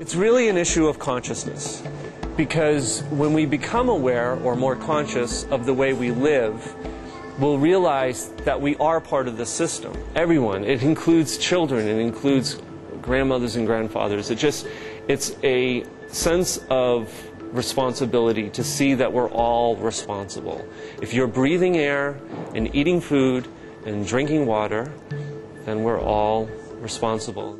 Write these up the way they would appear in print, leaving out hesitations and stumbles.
It's really an issue of consciousness, because when we become aware or more conscious of the way we live, we'll realize that we are part of the system. Everyone. It includes children, it includes grandmothers and grandfathers. It's a sense of responsibility to see that we're all responsible. If you're breathing air and eating food and drinking water, then we're all responsible.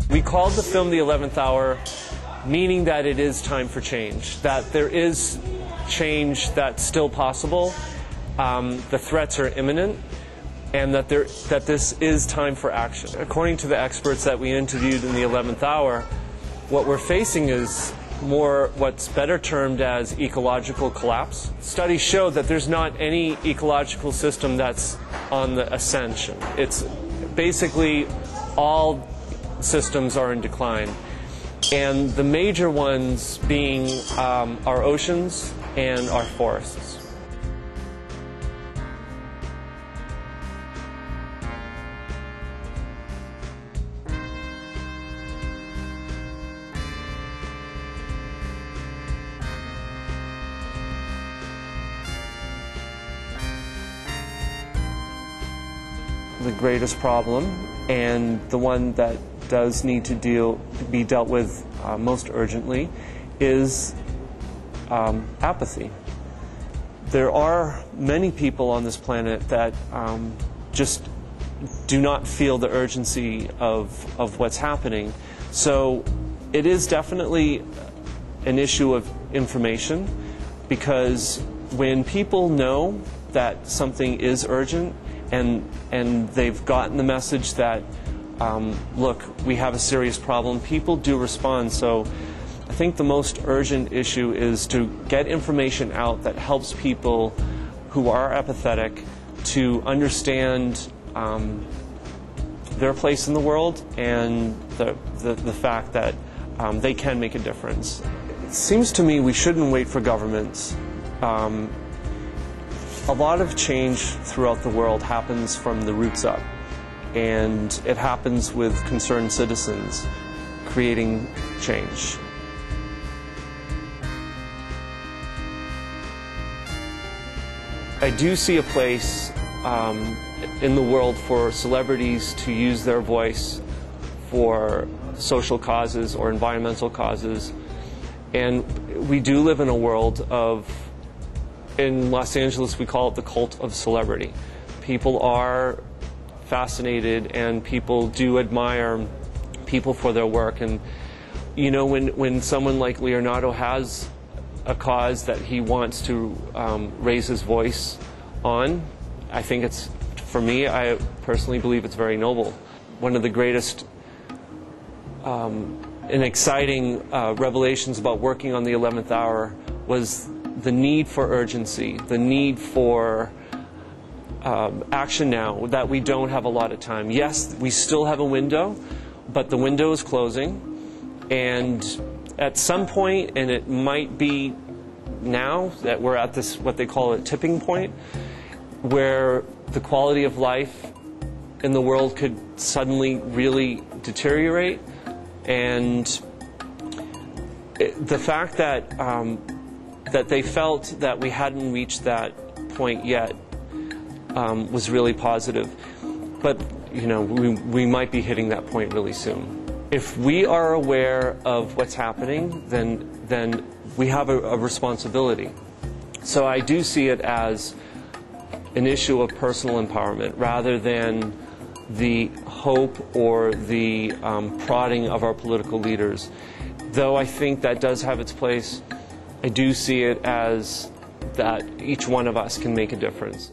We called the film The 11th Hour, meaning that it is time for change, that there is change that's still possible, the threats are imminent, and that this is time for action. According to the experts that we interviewed in The 11th Hour, what we're facing is more what's better termed as ecological collapse. Studies show that there's not any ecological system that's on the ascension. It's basically all systems are in decline, and the major ones being our oceans and our forests. The greatest problem, and the one that does need to be dealt with most urgently, is apathy. There are many people on this planet that just do not feel the urgency of what's happening. So it is definitely an issue of information, because when people know that something is urgent and they've gotten the message that look, we have a serious problem, people do respond. So I think the most urgent issue is to get information out that helps people who are apathetic to understand their place in the world and the fact that they can make a difference. It seems to me we shouldn't wait for governments. A lot of change throughout the world happens from the roots up, and it happens with concerned citizens creating change. I do see a place in the world for celebrities to use their voice for social causes or environmental causes, and we do live in a world of, in Los Angeles we call it the cult of celebrity. People are fascinated and people do admire people for their work, and you know, when someone like Leonardo has a cause that he wants to raise his voice on, I think it's, for me, I personally believe it's very noble. One of the greatest and exciting revelations about working on the 11th Hour was the need for urgency, the need for action now, that we don't have a lot of time. Yes, we still have a window, but the window is closing, and at some point, and it might be now, that we're at this, what they call a tipping point, where the quality of life in the world could suddenly really deteriorate. And the fact that that they felt that we hadn't reached that point yet was really positive. But you know, we might be hitting that point really soon. If we are aware of what's happening, then we have a responsibility. So I do see it as an issue of personal empowerment rather than the hope or the prodding of our political leaders. Though I think that does have its place, I do see it as that each one of us can make a difference.